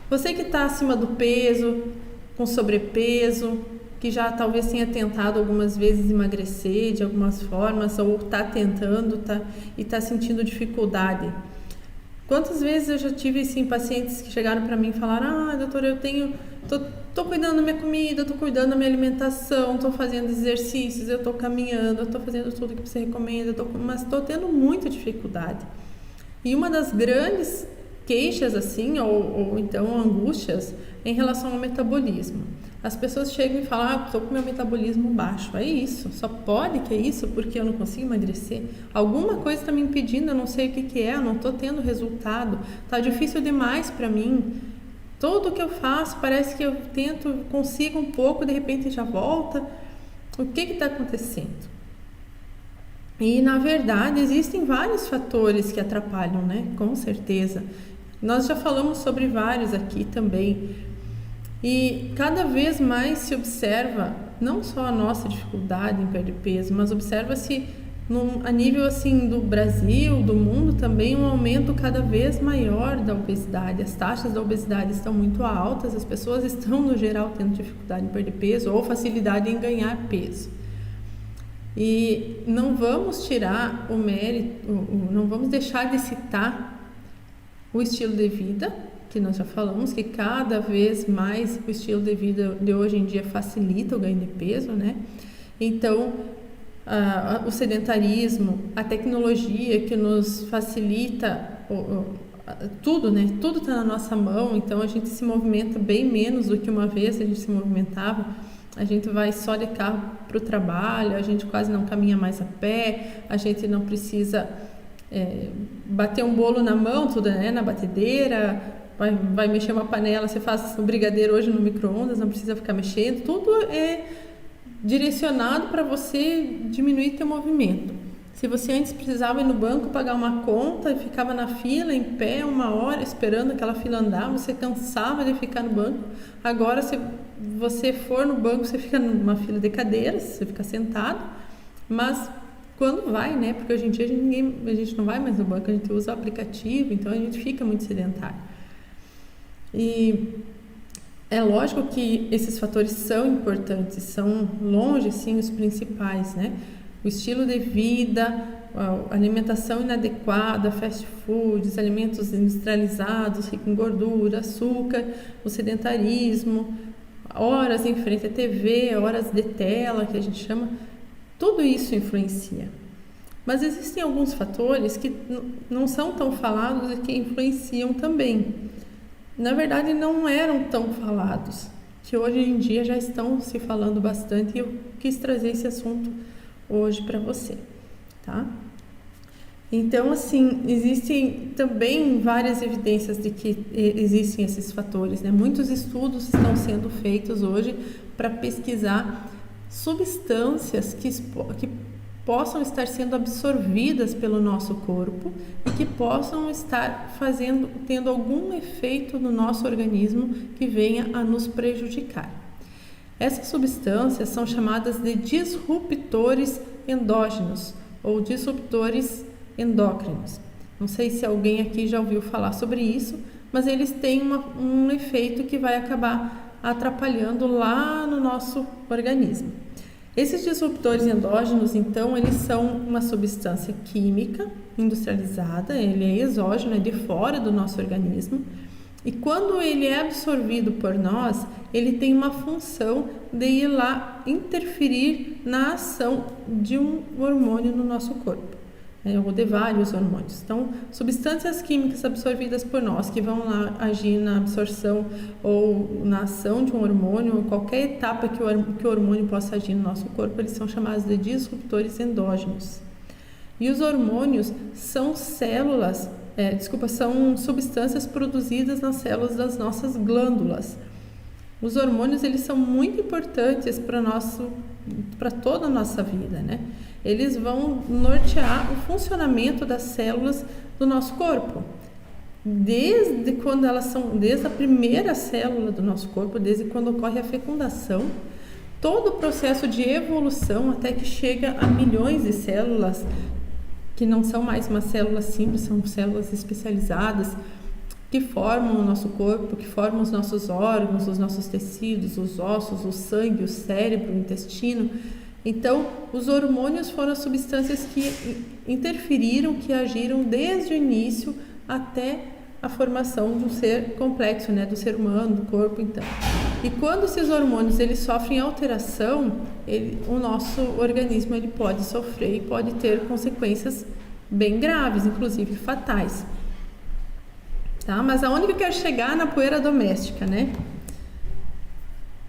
Você que está acima do peso, com sobrepeso, que já talvez tenha tentado algumas vezes emagrecer de algumas formas, ou está tentando e está sentindo dificuldade. Quantas vezes eu já tive assim, pacientes que chegaram para mim e falaram: doutora, eu tô cuidando da minha comida, tô cuidando da minha alimentação, tô fazendo exercícios, eu tô caminhando, eu tô fazendo tudo que você recomenda, mas tô tendo muita dificuldade. E uma das grandes queixas, assim, ou então angústias, em relação ao metabolismo. As pessoas chegam e falam: estou com meu metabolismo baixo. É isso, só pode que é isso, porque eu não consigo emagrecer. Alguma coisa está me impedindo, eu não sei o que é, eu não estou tendo resultado, está difícil demais para mim. Tudo que eu faço parece que eu tento, consigo um pouco, de repente já volta. O que está acontecendo? E na verdade existem vários fatores que atrapalham, né? Com certeza. Nós já falamos sobre vários aqui também. E cada vez mais se observa não só a nossa dificuldade em perder peso, mas observa-se a nível assim do Brasil, do mundo também, um aumento cada vez maior da obesidade. As taxas da obesidade estão muito altas, as pessoas estão no geral tendo dificuldade em perder peso ou facilidade em ganhar peso. E não vamos tirar o mérito, não vamos deixar de citar o estilo de vida, que nós já falamos que cada vez mais o estilo de vida de hoje em dia facilita o ganho de peso, né? Então, o sedentarismo, a tecnologia que nos facilita tudo, né? Tudo está na nossa mão, então a gente se movimenta bem menos do que uma vez a gente se movimentava. A gente vai só de carro para o trabalho, a gente quase não caminha mais a pé, a gente não precisa bater um bolo na mão, tudo, né? Na batedeira. Vai mexer uma panela, você faz o brigadeiro hoje no micro-ondas, não precisa ficar mexendo, tudo é direcionado para você diminuir teu movimento. Se você antes precisava ir no banco pagar uma conta e ficava na fila em pé 1 hora esperando aquela fila andar, você cansava de ficar no banco. Agora, se você for no banco, você fica numa fila de cadeiras, você fica sentado, mas quando vai, né? Porque hoje em dia a gente não vai mais no banco, a gente usa o aplicativo, então a gente fica muito sedentário. E é lógico que esses fatores são importantes, são longe, sim, os principais, né? O estilo de vida, a alimentação inadequada, fast foods, alimentos industrializados, ricos em gordura, açúcar, o sedentarismo, horas em frente à TV, horas de tela, que a gente chama, tudo isso influencia. Mas existem alguns fatores que não são tão falados e que influenciam também. Na verdade, não eram tão falados, que hoje em dia já estão se falando bastante, e eu quis trazer esse assunto hoje para você, tá? Então, assim, existem também várias evidências de que existem esses fatores, né? Muitos estudos estão sendo feitos hoje para pesquisar substâncias que possam estar sendo absorvidas pelo nosso corpo e que possam estar tendo algum efeito no nosso organismo que venha a nos prejudicar. Essas substâncias são chamadas de disruptores endógenos ou disruptores endócrinos. Não sei se alguém aqui já ouviu falar sobre isso, mas eles têm um efeito que vai acabar atrapalhando lá no nosso organismo. Esses disruptores endógenos, então, eles são uma substância química industrializada, ele é exógeno, é de fora do nosso organismo, e quando ele é absorvido por nós, ele tem uma função de ir lá interferir na ação de um hormônio no nosso corpo, ou de vários hormônios. Então, substâncias químicas absorvidas por nós que vão lá agir na absorção ou na ação de um hormônio, ou qualquer etapa que o hormônio possa agir no nosso corpo, eles são chamados de disruptores endógenos. E os hormônios são são substâncias produzidas nas células das nossas glândulas. Os hormônios, eles são muito importantes para toda a nossa vida, né? Eles vão nortear o funcionamento das células do nosso corpo. Desde a primeira célula do nosso corpo, desde quando ocorre a fecundação, todo o processo de evolução até que chega a milhões de células, que não são mais uma célula simples, são células especializadas. que formam o nosso corpo, que formam os nossos órgãos, os nossos tecidos, os ossos, o sangue, o cérebro, o intestino. Então, os hormônios foram as substâncias que interferiram, que agiram desde o início até a formação de um ser complexo, né, do ser humano, do corpo, então. E quando esses hormônios eles sofrem alteração, o nosso organismo ele pode sofrer e pode ter consequências bem graves, inclusive fatais. Tá? Mas aonde que eu quero chegar na poeira doméstica, né?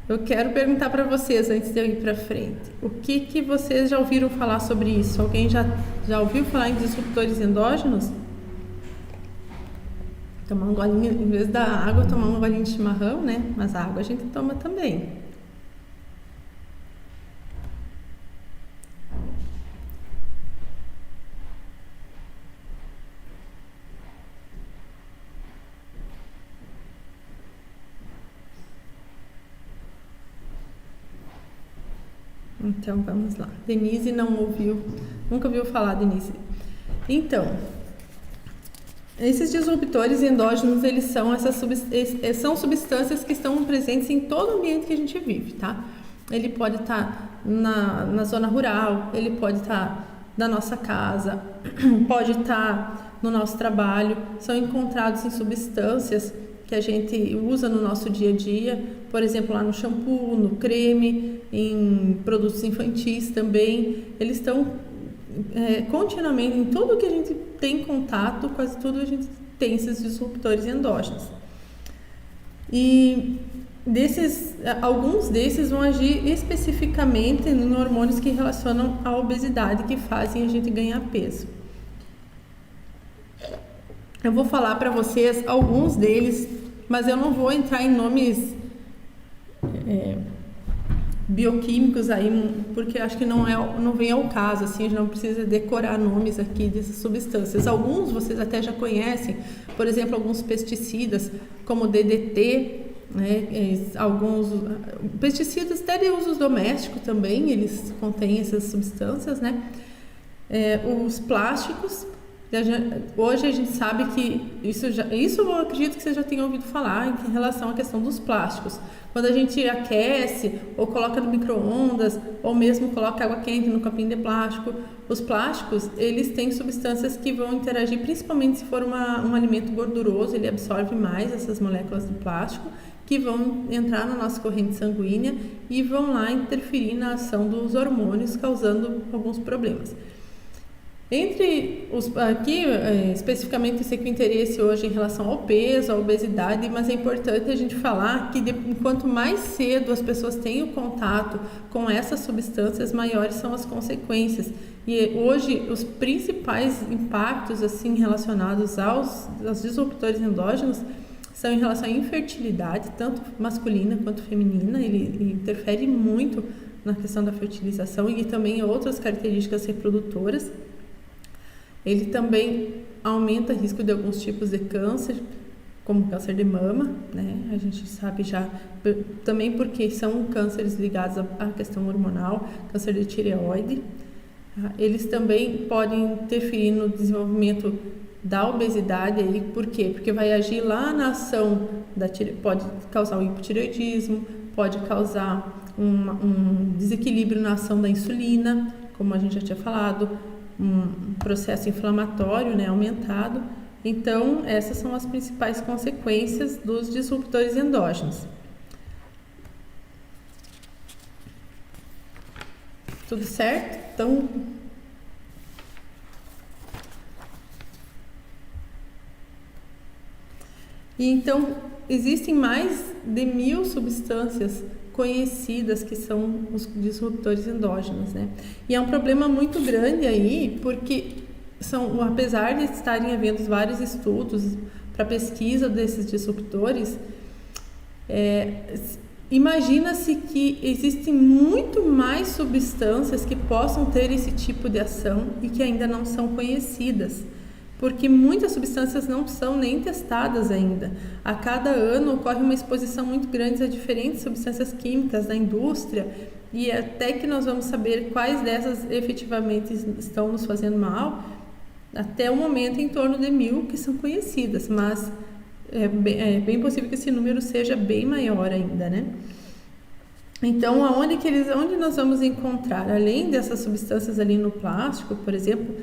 Eu quero perguntar para vocês, antes de eu ir para frente, o que vocês já ouviram falar sobre isso? Alguém já ouviu falar em disruptores endógenos? Tomar um golinho, em vez da água, tomar um golinho de chimarrão, né? Mas a água a gente toma também. Então, vamos lá. Denise não ouviu, nunca ouviu falar, Denise. Então, esses disruptores endógenos, eles são são substâncias que estão presentes em todo o ambiente que a gente vive, tá? Ele pode estar na zona rural, ele pode estar na nossa casa, pode estar no nosso trabalho. São encontrados em substâncias que a gente usa no nosso dia a dia, por exemplo, lá no shampoo, no creme, em produtos infantis também. Eles estão continuamente, em tudo que a gente tem contato, quase tudo a gente tem esses disruptores endógenos. E alguns desses vão agir especificamente em hormônios que relacionam à obesidade, que fazem a gente ganhar peso. Eu vou falar para vocês alguns deles, mas eu não vou entrar em nomes bioquímicos aí, porque acho que não vem ao caso, assim, a gente não precisa decorar nomes aqui dessas substâncias. Alguns vocês até já conhecem, por exemplo, alguns pesticidas, como o DDT, né? Alguns pesticidas até de uso doméstico também, eles contêm essas substâncias, né? Os plásticos. Hoje a gente sabe que isso eu acredito que você já tenha ouvido falar em relação à questão dos plásticos. Quando a gente aquece ou coloca no micro-ondas ou mesmo coloca água quente no copinho de plástico, os plásticos eles têm substâncias que vão interagir, principalmente se for um alimento gorduroso, ele absorve mais essas moléculas do plástico que vão entrar na nossa corrente sanguínea e vão lá interferir na ação dos hormônios, causando alguns problemas. Aqui, especificamente, eu sei que o interesse hoje em relação ao peso, à obesidade, mas é importante a gente falar que quanto mais cedo as pessoas têm o contato com essas substâncias, maiores são as consequências. E hoje, os principais impactos assim relacionados aos disruptores endógenos são em relação à infertilidade, tanto masculina quanto feminina. Ele interfere muito na questão da fertilização e também outras características reprodutoras. Ele também aumenta o risco de alguns tipos de câncer, como câncer de mama, né? A gente sabe já, também porque são cânceres ligados à questão hormonal, câncer de tireoide. Eles também podem interferir no desenvolvimento da obesidade, aí, por quê? Porque vai agir lá na ação, pode causar um hipotireoidismo, pode causar um desequilíbrio na ação da insulina, como a gente já tinha falado, um processo inflamatório, né, aumentado. Então, essas são as principais consequências dos disruptores endógenos. Tudo certo? Então, existem mais de 1000 substâncias conhecidas que são os disruptores endógenos, né? E é um problema muito grande aí, porque apesar de estarem havendo vários estudos para pesquisa desses disruptores, imagina-se que existem muito mais substâncias que possam ter esse tipo de ação e que ainda não são conhecidas, porque muitas substâncias não são nem testadas ainda. A cada ano ocorre uma exposição muito grande a diferentes substâncias químicas da indústria, e até que nós vamos saber quais dessas efetivamente estão nos fazendo mal, até o momento em torno de 1000 que são conhecidas, mas é bem possível que esse número seja bem maior ainda, né? Então, onde nós vamos encontrar, além dessas substâncias ali no plástico, por exemplo,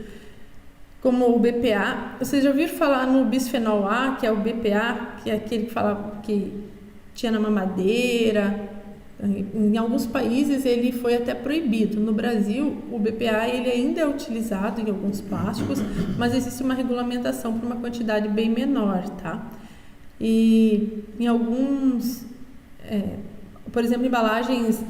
como o BPA, vocês já ouviram falar no bisfenol A, que é o BPA, que é aquele que falava que tinha na mamadeira. Em alguns países ele foi até proibido. No Brasil, o BPA ele ainda é utilizado em alguns plásticos, mas existe uma regulamentação para uma quantidade bem menor, tá? E em alguns, por exemplo, embalagens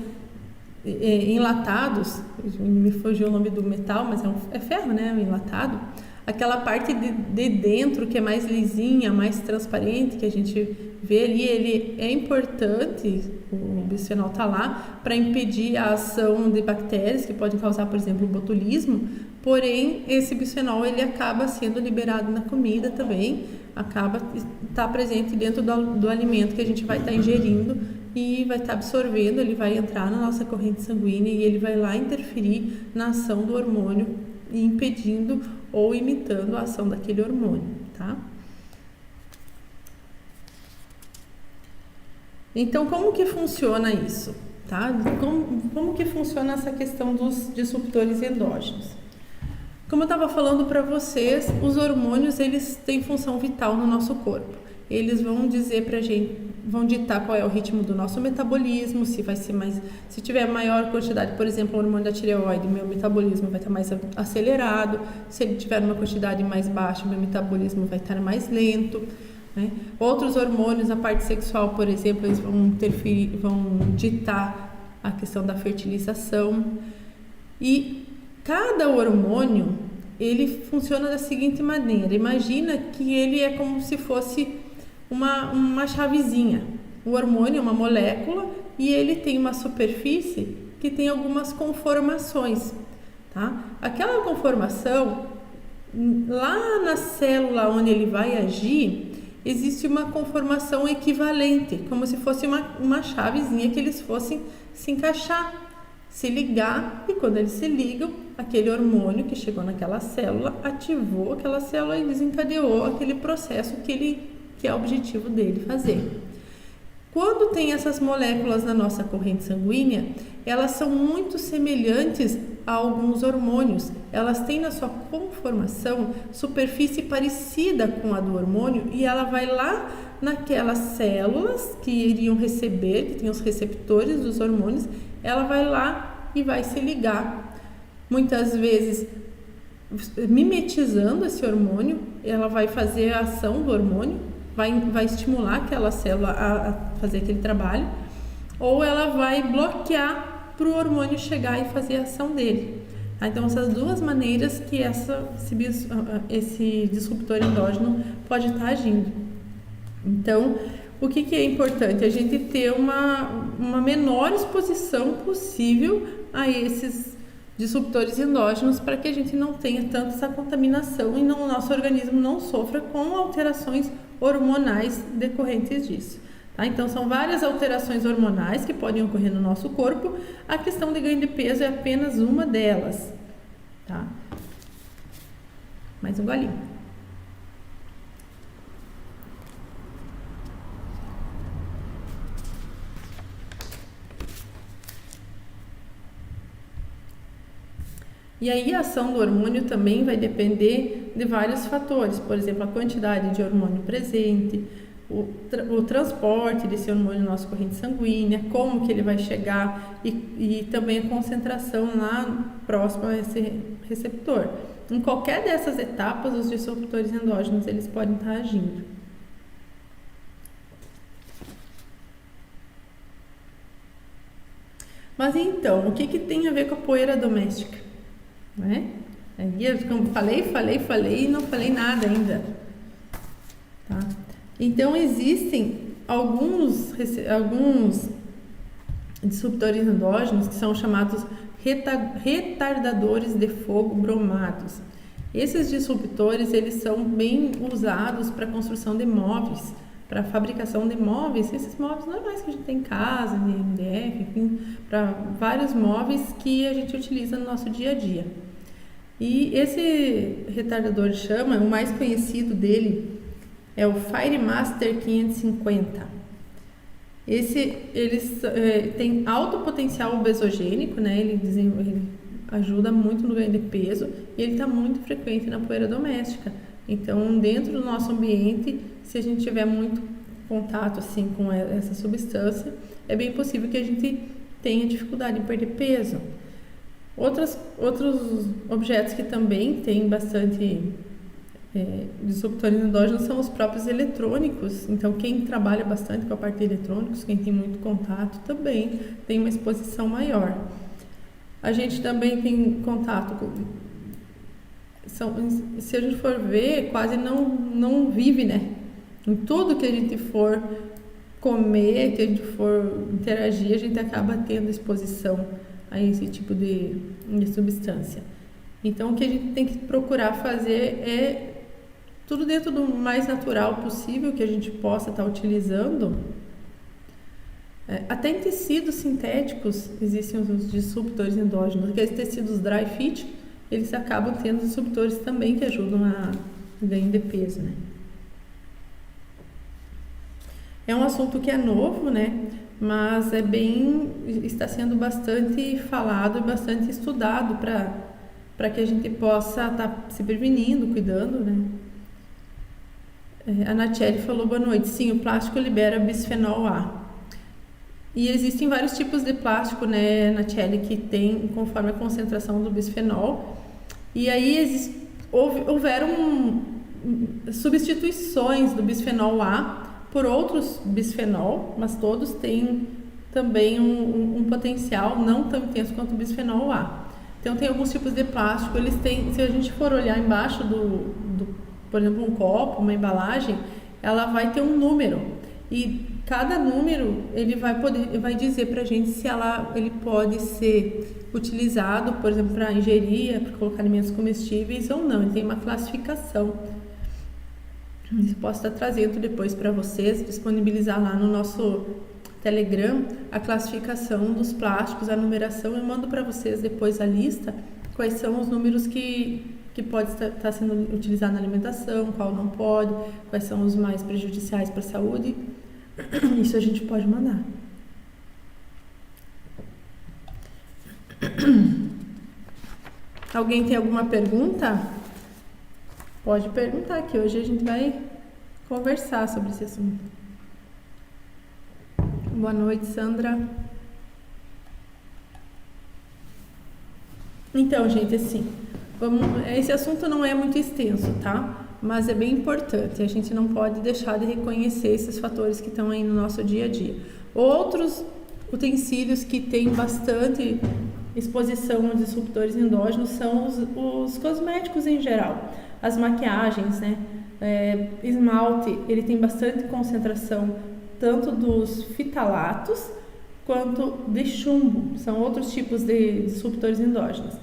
enlatados, me fugiu o nome do metal, mas é ferro, né? O enlatado. Aquela parte de dentro que é mais lisinha, mais transparente, que a gente vê ali, ele é importante, o bisfenol tá lá, para impedir a ação de bactérias que podem causar, por exemplo, o botulismo, porém, esse bisfenol ele acaba sendo liberado na comida também, acaba estar presente dentro do alimento que a gente vai estar ingerindo e vai estar absorvendo, ele vai entrar na nossa corrente sanguínea e ele vai lá interferir na ação do hormônio, impedindo ou imitando a ação daquele hormônio, tá? Então, como que funciona isso, tá? Como que funciona essa questão dos disruptores endógenos? Como eu estava falando para vocês, os hormônios, eles têm função vital no nosso corpo. Eles vão dizer pra gente, vão ditar qual é o ritmo do nosso metabolismo, se tiver maior quantidade, por exemplo, o hormônio da tireoide, meu metabolismo vai estar mais acelerado, se ele tiver uma quantidade mais baixa, meu metabolismo vai estar mais lento, né? Outros hormônios, a parte sexual, por exemplo, eles vão interferir, vão ditar a questão da fertilização. E cada hormônio, ele funciona da seguinte maneira: imagina que ele é como se fosse uma chavezinha. O hormônio é uma molécula e ele tem uma superfície que tem algumas conformações, tá? Aquela conformação, lá na célula onde ele vai agir, existe uma conformação equivalente, como se fosse uma chavezinha que eles fossem se encaixar, se ligar, e quando eles se ligam, aquele hormônio que chegou naquela célula ativou aquela célula e desencadeou aquele processo que é o objetivo dele fazer. Quando tem essas moléculas na nossa corrente sanguínea, elas são muito semelhantes a alguns hormônios. Elas têm na sua conformação superfície parecida com a do hormônio e ela vai lá naquelas células que iriam receber, que tem os receptores dos hormônios, ela vai lá e vai se ligar. Muitas vezes mimetizando esse hormônio, ela vai fazer a ação do hormônio, vai estimular aquela célula a fazer aquele trabalho, ou ela vai bloquear para o hormônio chegar e fazer a ação dele. Então, essas duas maneiras que esse disruptor endógeno pode estar agindo. Então, o que é importante? A gente ter uma menor exposição possível a esses disruptores endógenos para que a gente não tenha tanto essa contaminação e o nosso organismo não sofra com alterações hormonais decorrentes disso. Tá? Então, são várias alterações hormonais que podem ocorrer no nosso corpo. A questão de ganho de peso é apenas uma delas. Tá? Mais um golinho. E aí a ação do hormônio também vai depender de vários fatores, por exemplo, a quantidade de hormônio presente, o transporte desse hormônio na nossa corrente sanguínea, como que ele vai chegar e também a concentração lá próxima a esse receptor. Em qualquer dessas etapas, os disruptores endógenos eles podem estar agindo. Mas então, o que tem a ver com a poeira doméstica? Né? Aí eu falei e não falei nada ainda. Tá? Então existem alguns disruptores endógenos que são chamados retardadores de fogo bromados. Esses disruptores eles são bem usados para a construção de móveis, para a fabricação de móveis, esses móveis normais que a gente tem em casa, de MDF, enfim, para vários móveis que a gente utiliza no nosso dia a dia. E esse retardador de chama, o mais conhecido dele é o Fire Master 550. Eles têm alto potencial obesogênico, né? Ele ajuda muito no ganho de peso e ele está muito frequente na poeira doméstica. Então, dentro do nosso ambiente, se a gente tiver muito contato assim com essa substância, é bem possível que a gente tenha dificuldade em perder peso. Outros objetos que também têm bastante disruptores endógenos são os próprios eletrônicos. Então, quem trabalha bastante com a parte de eletrônicos, quem tem muito contato, também tem uma exposição maior. A gente também tem contato com... se a gente for ver, quase não vive, né? Em tudo que a gente for comer, que a gente for interagir, a gente acaba tendo exposição a esse tipo de substância. Então, o que a gente tem que procurar fazer é tudo dentro do mais natural possível que a gente possa estar utilizando. Até em tecidos sintéticos existem os disruptores endógenos. Aqueles tecidos dry fit, eles acabam tendo disruptores também que ajudam a ganho de peso, né? É um assunto que é novo, né? Mas está sendo bastante falado e bastante estudado para que a gente possa estar se prevenindo, cuidando, né? A Nacheli falou, boa noite. Sim, o plástico libera bisfenol A. E existem vários tipos de plástico, né, Nacheli, que tem conforme a concentração do bisfenol. E aí houveram substituições do bisfenol A por outros bisfenol, mas todos têm também um potencial não tão intenso quanto o bisfenol A. Então tem alguns tipos de plástico, eles têm, se a gente for olhar embaixo por exemplo, um copo, uma embalagem, ela vai ter um número e cada número ele vai dizer pra gente se ele pode ser utilizado, por exemplo, para ingerir, para colocar alimentos comestíveis ou não. Ele tem uma classificação. Eu posso estar trazendo depois para vocês, disponibilizar lá no nosso Telegram a classificação dos plásticos, a numeração. Eu mando para vocês depois a lista, quais são os números que pode estar sendo utilizado na alimentação, qual não pode, quais são os mais prejudiciais para a saúde. Isso a gente pode mandar. Alguém tem alguma pergunta? Pode perguntar, que hoje a gente vai conversar sobre esse assunto. Boa noite, Sandra. Então, gente, assim, esse assunto não é muito extenso, tá? Mas é bem importante. A gente não pode deixar de reconhecer esses fatores que estão aí no nosso dia a dia. Outros utensílios que têm bastante exposição a disruptores endógenos são os cosméticos em geral. As maquiagens, né? Esmalte, ele tem bastante concentração tanto dos fitalatos quanto de chumbo. São outros tipos de disruptores endógenos.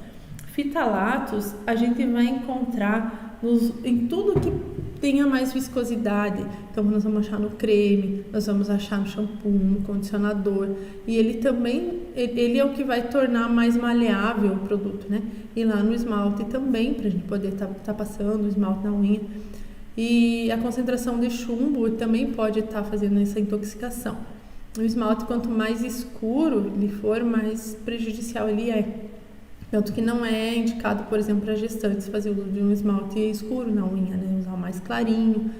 Fitalatos a gente vai encontrar em tudo que tenha mais viscosidade. Então nós vamos achar no creme, nós vamos achar no shampoo, no condicionador. E ele também, ele é o que vai tornar mais maleável o produto, né? E lá no esmalte também, para a gente poder tá passando o esmalte na unha. E a concentração de chumbo também pode estar fazendo essa intoxicação. O esmalte, quanto mais escuro ele for, mais prejudicial ele é. Tanto que não é indicado, por exemplo, para gestantes fazer uso de um esmalte escuro na unha, né? Usar mais clarinho.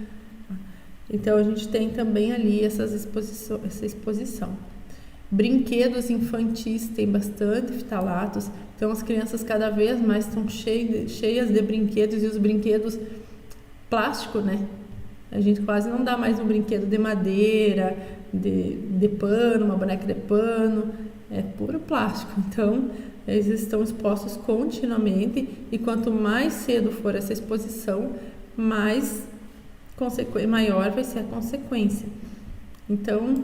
Então, a gente tem também ali essa exposição. Brinquedos infantis tem bastante fitalatos. Então, as crianças cada vez mais estão cheias de brinquedos e os brinquedos plástico, né? A gente quase não dá mais um brinquedo de madeira, de pano, uma boneca de pano. É puro plástico. Então, eles estão expostos continuamente e quanto mais cedo for essa exposição, maior vai ser a consequência. Então,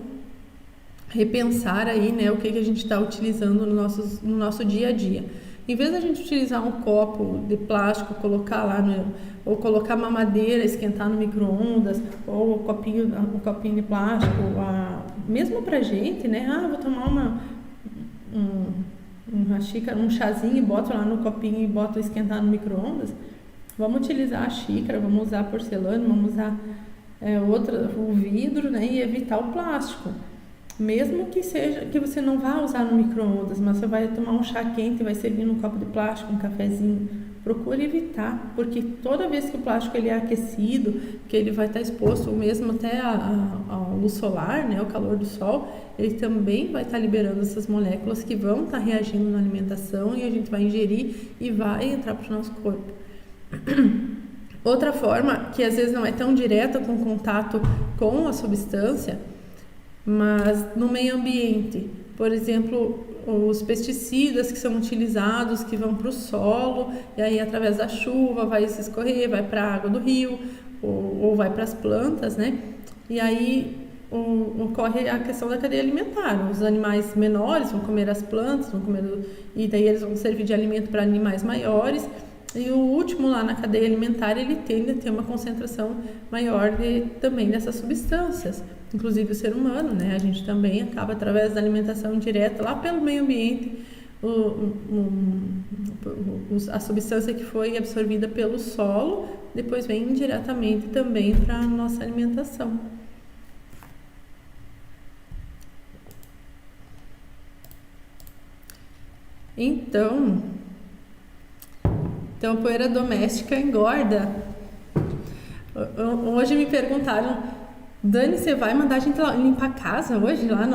repensar aí, né, o que a gente está utilizando no nosso dia a dia. Em vez da gente utilizar um copo de plástico, colocar lá ou colocar mamadeira, esquentar no micro-ondas, ou um copinho de plástico, mesmo pra gente, né? Vou tomar uma xícara, um chazinho, boto lá no copinho e boto esquentar no micro-ondas. Vamos utilizar a xícara, vamos usar porcelana, vamos usar o vidro, né, e evitar o plástico. Mesmo que seja que você não vá usar no micro-ondas, mas você vai tomar um chá quente e vai servir num copo de plástico, um cafezinho, procure evitar, porque toda vez que o plástico ele é aquecido, que ele vai estar exposto mesmo até à luz solar, né, o calor do sol, ele também vai estar liberando essas moléculas que vão estar reagindo na alimentação e a gente vai ingerir e vai entrar para o nosso corpo. Outra forma, que às vezes não é tão direta com contato com a substância, mas no meio ambiente, por exemplo, os pesticidas que são utilizados, que vão para o solo, e aí através da chuva vai se escorrer, vai para a água do rio, ou vai para as plantas, né? E aí ocorre a questão da cadeia alimentar. Os animais menores vão comer as plantas, e daí eles vão servir de alimento para animais maiores. E o último lá na cadeia alimentar, ele tende a ter uma concentração maior também dessas substâncias, inclusive o ser humano, né? A gente também acaba, através da alimentação indireta, lá pelo meio ambiente, a substância que foi absorvida pelo solo, depois vem indiretamente também para a nossa alimentação. Então, a poeira doméstica engorda. Hoje me perguntaram, Dani, você vai mandar a gente limpar a casa hoje, lá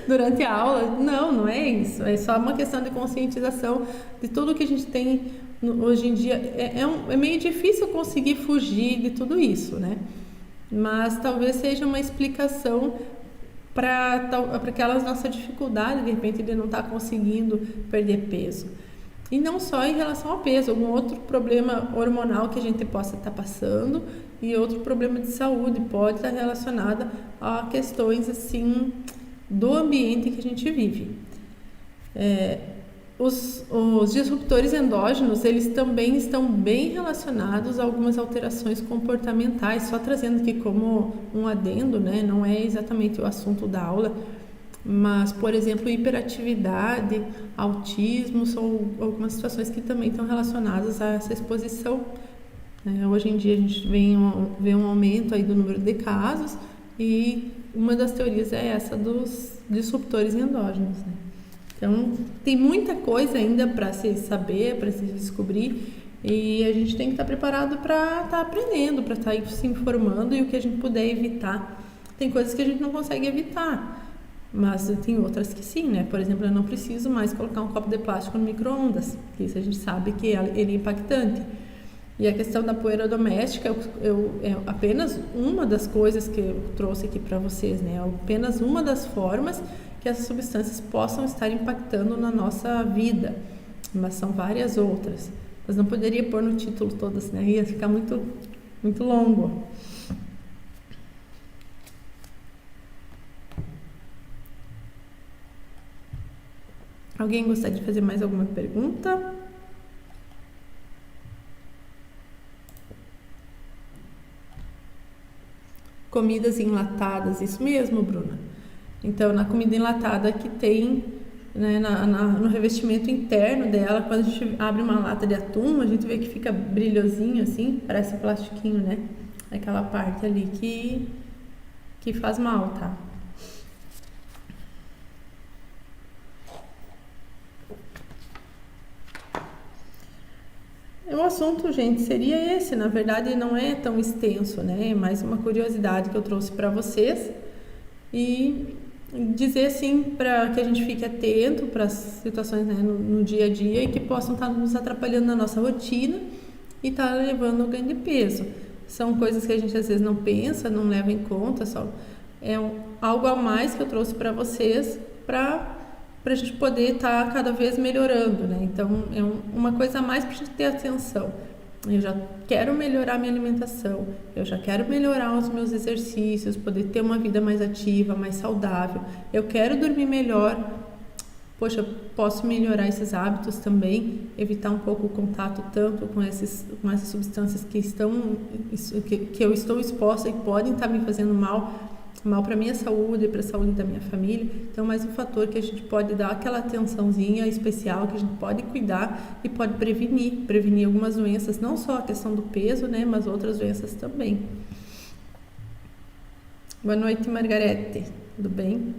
durante a aula? Não é isso. É só uma questão de conscientização de tudo que a gente tem hoje em dia. É meio difícil conseguir fugir de tudo isso, né? Mas talvez seja uma explicação para aquelas nossa dificuldade, de repente, de não estar conseguindo perder peso. E não só em relação ao peso, algum outro problema hormonal que a gente possa estar passando e outro problema de saúde pode estar relacionado a questões assim do ambiente que a gente vive. Os disruptores endógenos, eles também estão bem relacionados a algumas alterações comportamentais, só trazendo aqui como um adendo, né? Não é exatamente o assunto da aula, mas, por exemplo, hiperatividade, autismo, são algumas situações que também estão relacionadas a essa exposição. Hoje em dia a gente vê um aumento aí do número de casos e uma das teorias é essa dos disruptores endógenos, né? Então, tem muita coisa ainda para se saber, para se descobrir, e a gente tem que estar preparado para estar aprendendo, para estar se informando, e o que a gente puder evitar. Tem coisas que a gente não consegue evitar, mas tem outras que sim, né? Por exemplo, eu não preciso mais colocar um copo de plástico no micro-ondas, porque isso a gente sabe que ele é impactante. E a questão da poeira doméstica é apenas uma das coisas que eu trouxe aqui para vocês, né? É apenas uma das formas que essas substâncias possam estar impactando na nossa vida, mas são várias outras. Mas não poderia pôr no título todas, né? Ia ficar muito, muito longo. Alguém gostaria de fazer mais alguma pergunta? Comidas enlatadas, isso mesmo, Bruna. Então, na comida enlatada que tem, né, no revestimento interno dela, quando a gente abre uma lata de atum, a gente vê que fica brilhosinho assim, parece plastiquinho, né? Aquela parte ali que faz mal, tá? O assunto, gente, seria esse. Na verdade, não é tão extenso, né? É mais uma curiosidade que eu trouxe para vocês. E dizer, assim, para que a gente fique atento para as situações, né, no dia a dia e que possam estar nos atrapalhando na nossa rotina e estar levando ao ganho de peso. São coisas que a gente às vezes não pensa, não leva em conta, só é algo a mais que eu trouxe para vocês para a gente poder estar cada vez melhorando, né? Então, é uma coisa a mais para a gente ter atenção. Eu já quero melhorar minha alimentação, eu já quero melhorar os meus exercícios, poder ter uma vida mais ativa, mais saudável. Eu quero dormir melhor. Poxa, posso melhorar esses hábitos também, evitar um pouco o contato tanto com essas substâncias que eu estou exposta e podem estar me fazendo mal. mal para minha saúde, para a saúde da minha família. Então, mais um fator que a gente pode dar aquela atençãozinha especial, que a gente pode cuidar e pode prevenir algumas doenças, não só a questão do peso, né, mas outras doenças também. Boa noite, Margarete. Tudo bem?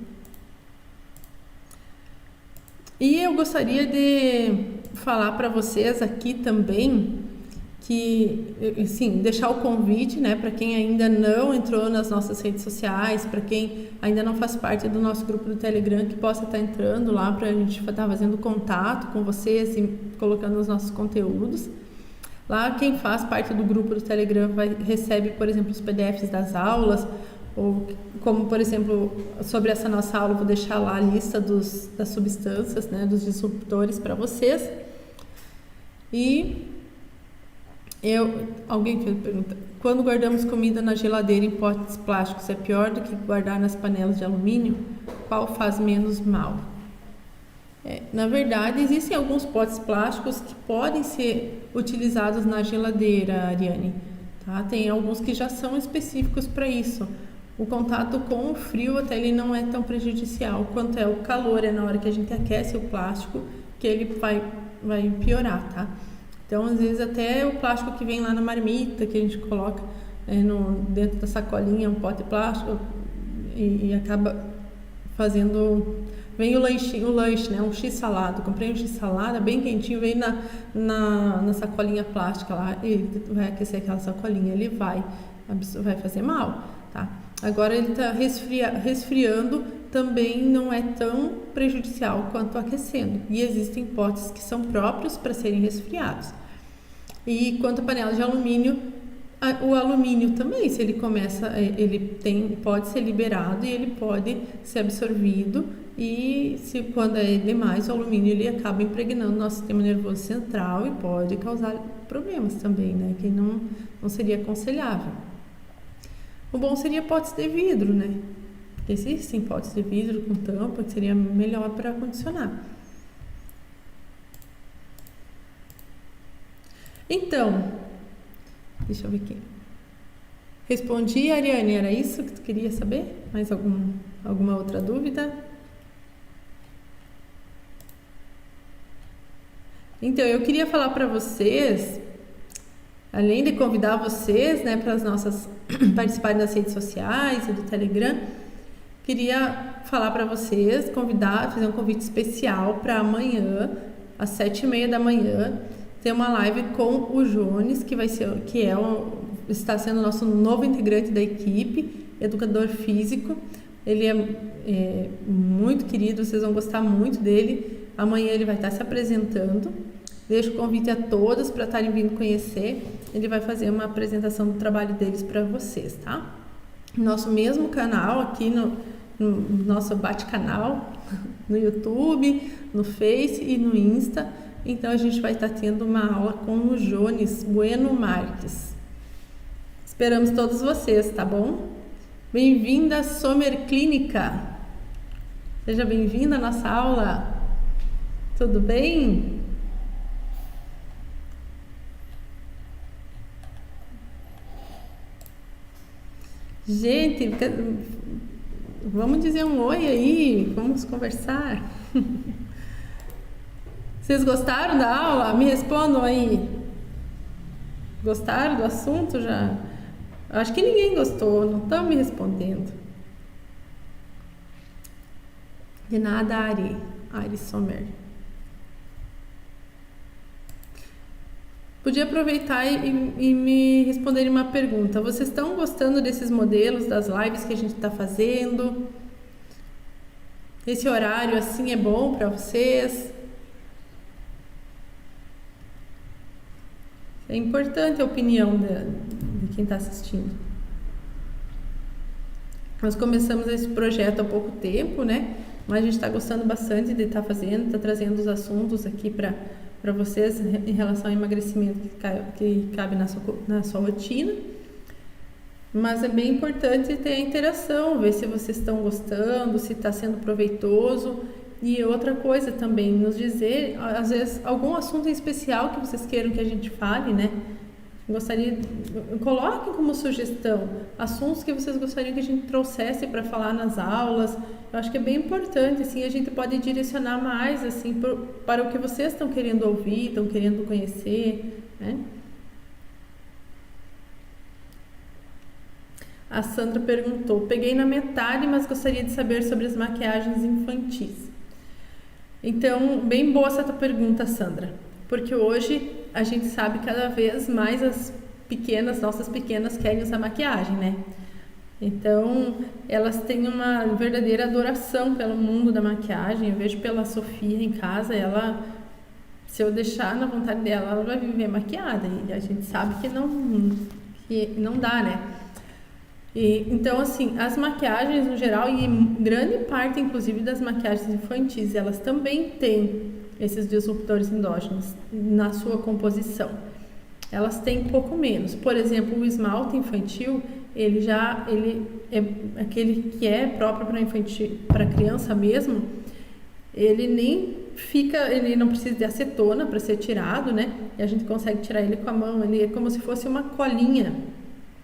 E eu gostaria de falar para vocês aqui também que, sim, deixar o convite, né, para quem ainda não entrou nas nossas redes sociais, para quem ainda não faz parte do nosso grupo do Telegram, que possa estar entrando lá para a gente estar fazendo contato com vocês e colocando os nossos conteúdos. Lá, quem faz parte do grupo do Telegram recebe, por exemplo, os PDFs das aulas, ou como, por exemplo, sobre essa nossa aula, eu vou deixar lá a lista das substâncias, né, dos disruptores para vocês. E alguém fez pergunta: quando guardamos comida na geladeira em potes plásticos, é pior do que guardar nas panelas de alumínio? Qual faz menos mal? Na verdade, existem alguns potes plásticos que podem ser utilizados na geladeira, Ariane. Tá? Tem alguns que já são específicos para isso. O contato com o frio até ele não é tão prejudicial quanto é o calor, é na hora que a gente aquece o plástico que ele vai piorar, tá? Então, às vezes até o plástico que vem lá na marmita, que a gente coloca dentro da sacolinha, um pote plástico, e acaba fazendo... Vem o lanche, né? Um x-salada. Comprei um x-salada bem quentinho, veio na sacolinha plástica lá, e vai aquecer aquela sacolinha, ele vai fazer mal, tá? Agora ele está resfriando, também não é tão prejudicial quanto aquecendo. E existem potes que são próprios para serem resfriados. E quanto à panela de alumínio, o alumínio também, se ele pode ser liberado e ele pode ser absorvido. E quando é demais, o alumínio ele acaba impregnando o nosso sistema nervoso central e pode causar problemas também, né? Que não seria aconselhável. O bom seria potes de vidro, né? Existem potes de vidro com tampa que seria melhor para condicionar. Então, deixa eu ver aqui. Respondi, Ariane, era isso que tu queria saber? Mais alguma outra dúvida? Então, eu queria falar para vocês, além de convidar vocês, né, para as nossas participarem das redes sociais e do Telegram, queria falar para vocês, fazer um convite especial para amanhã, às 7h30 da manhã, ter uma live com o Jones, está sendo o nosso novo integrante da equipe, educador físico. Ele é muito querido, vocês vão gostar muito dele. Amanhã ele vai estar se apresentando. Deixo o convite a todos para estarem vindo conhecer. Ele vai fazer uma apresentação do trabalho deles para vocês, tá? Nosso mesmo canal aqui no nosso bate-canal, no YouTube, no Face e no Insta. Então a gente vai estar tendo uma aula com o Jones Bueno Marques. Esperamos todos vocês, tá bom? Bem-vinda, Sommer Clínica. Seja bem-vinda à nossa aula. Tudo bem? Gente, vamos dizer um oi aí, vamos conversar. Vocês gostaram da aula? Me respondam aí. Gostaram do assunto já? Acho que ninguém gostou, não estão me respondendo. De nada, Ari Sommer. Podia aproveitar e me responderem uma pergunta. Vocês estão gostando desses modelos, das lives que a gente está fazendo? Esse horário assim é bom para vocês? É importante a opinião de quem está assistindo. Nós começamos esse projeto há pouco tempo, né? Mas a gente está gostando bastante de estar fazendo, está trazendo os assuntos aqui para vocês em relação ao emagrecimento que cabe na sua rotina. Mas é bem importante ter a interação, ver se vocês estão gostando, se está sendo proveitoso. E outra coisa também, nos dizer, às vezes, algum assunto em especial que vocês queiram que a gente fale, né? Coloquem como sugestão assuntos que vocês gostariam que a gente trouxesse para falar nas aulas. Eu acho que é bem importante, assim, a gente pode direcionar mais, assim, para o que vocês estão querendo ouvir, estão querendo conhecer, né? A Sandra perguntou: peguei na metade, mas gostaria de saber sobre as maquiagens infantis. Então, bem boa essa tua pergunta, Sandra, porque hoje a gente sabe cada vez mais nossas pequenas querem usar maquiagem, né? Então, elas têm uma verdadeira adoração pelo mundo da maquiagem. Eu vejo pela Sofia em casa, se eu deixar na vontade dela, ela vai viver maquiada, e a gente sabe que não dá, né? Então, assim, as maquiagens no geral, e grande parte, inclusive, das maquiagens infantis, elas também têm esses disruptores endógenos na sua composição. Elas têm pouco menos. Por exemplo, o esmalte infantil, ele é aquele que é próprio para criança mesmo, ele não precisa de acetona para ser tirado, né? E a gente consegue tirar ele com a mão, ele é como se fosse uma colinha.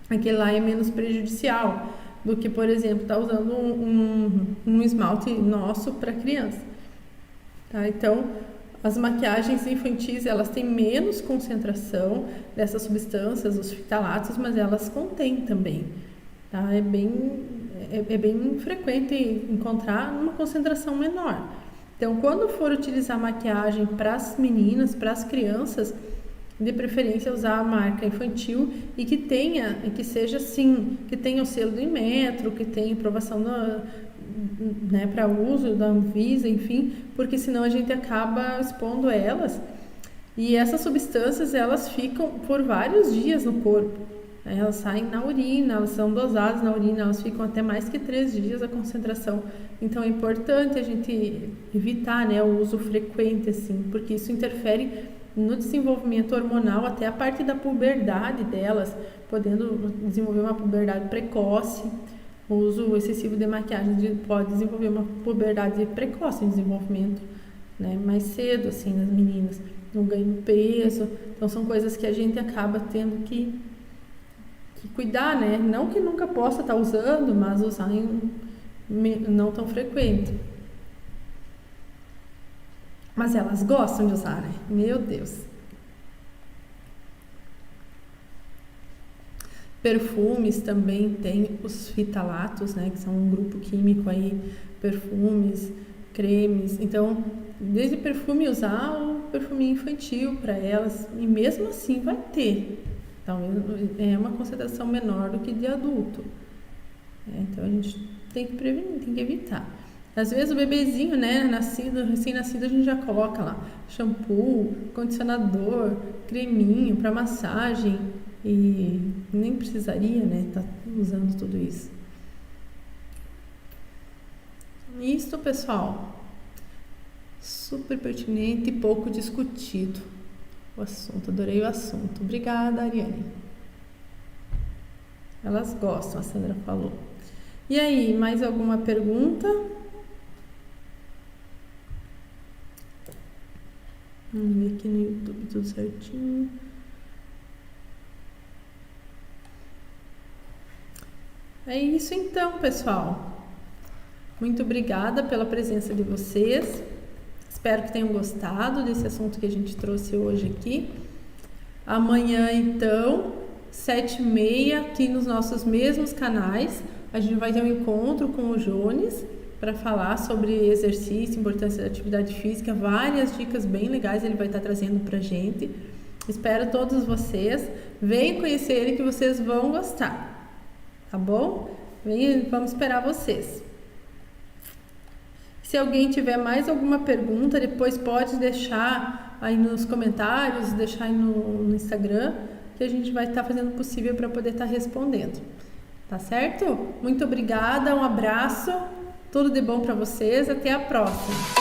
Aquele lá é menos prejudicial do que, por exemplo, estar usando um esmalte nosso para criança. Tá? Então, as maquiagens infantis, elas têm menos concentração dessas substâncias, os fitalatos, mas elas contêm também. Tá? É bem frequente encontrar uma concentração menor. Então, quando for utilizar maquiagem para as meninas, para as crianças, de preferência usar a marca infantil e que seja assim, que tenha o selo do Inmetro, que tenha aprovação para uso da Anvisa, enfim, porque senão a gente acaba expondo elas, e essas substâncias elas ficam por vários dias no corpo, né? Elas saem na urina, elas são dosadas na urina, elas ficam até mais que 3 dias a concentração. Então é importante a gente evitar, né, o uso frequente, assim, porque isso interfere no desenvolvimento hormonal, até a parte da puberdade delas, podendo desenvolver uma puberdade precoce. O uso excessivo de maquiagem pode desenvolver uma puberdade precoce em desenvolvimento, né, mais cedo, assim, nas meninas, no ganho de peso. Então são coisas que a gente acaba tendo que cuidar, né? Não que nunca possa estar usando, mas usar não tão frequente. Mas elas gostam de usar, né? Meu Deus. Perfumes também tem os fitalatos, né? Que são um grupo químico aí, perfumes, cremes. Então, desde perfume usar o perfume infantil para elas, e mesmo assim vai ter. Então, é uma concentração menor do que de adulto. Então, a gente tem que prevenir, tem que evitar. Às vezes o bebezinho, né, recém-nascido, a gente já coloca lá shampoo, condicionador, creminho para massagem, e nem precisaria, né, tá usando tudo isso. Isso, pessoal, super pertinente e pouco discutido o assunto. Adorei o assunto. Obrigada, Ariane. Elas gostam, a Sandra falou. E aí, mais alguma pergunta? Vamos ver aqui no YouTube tudo certinho. É isso então, pessoal. Muito obrigada pela presença de vocês. Espero que tenham gostado desse assunto que a gente trouxe hoje aqui. Amanhã, então, 7h30, aqui nos nossos mesmos canais, a gente vai ter um encontro com o Jones para falar sobre exercício, importância da atividade física, várias dicas bem legais ele vai estar trazendo para a gente. Espero todos vocês. Venham conhecer ele que vocês vão gostar, tá bom? Vamos esperar vocês. Se alguém tiver mais alguma pergunta, depois pode deixar aí nos comentários, deixar aí no Instagram, que a gente vai estar fazendo o possível para poder estar respondendo. Tá certo? Muito obrigada, um abraço, tudo de bom para vocês, até a próxima.